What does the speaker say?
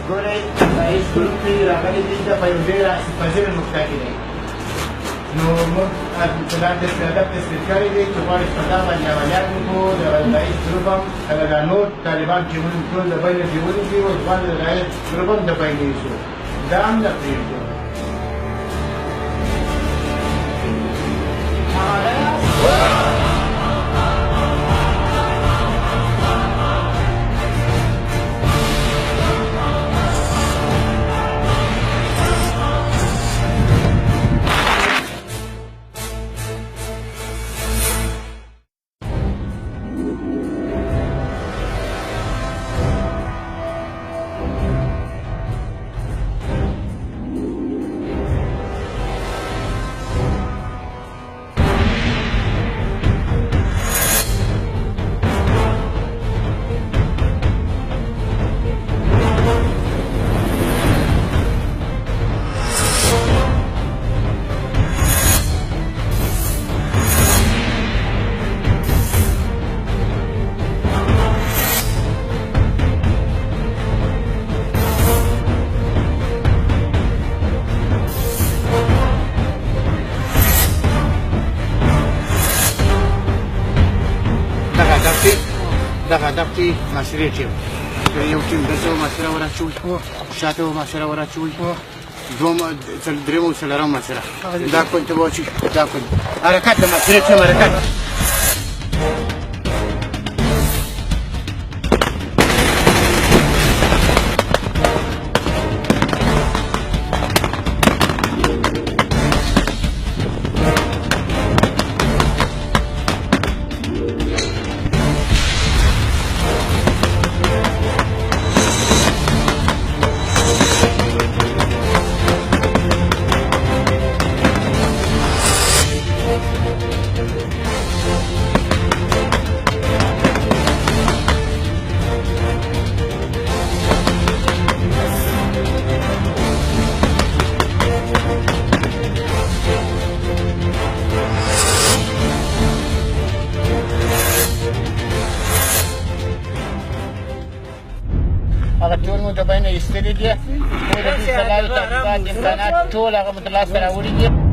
ګورئ رئیس ګروپ کې راغلي دي دا په یو ډېره پذیره نقطه کې دی نو موږ فلان هدف تثبیت کړی دی چې غواړي په دا باندې عملیات وکړو د رئیس ګروپ هم دا نور طالبان چې موږ ټول د بیې دې ونیسي او غواړي د رئیس ګروپ هم د بیې نیسو دا هم نه پرېږدو دغه هدف کې محاصرې ټیم یو ټیم دلته محاصره وراچوي شاته محاصره وراچوي درېیم او څلورم محاصره دا کونج ته به واچوي دا کونج حرکت د محاصرې ټیم حرکت هغه ټول مو د بین ایستلي دي ټول د دې سلایي تحقیقات امکانات ټول هغه مو د لاسه راوړي دي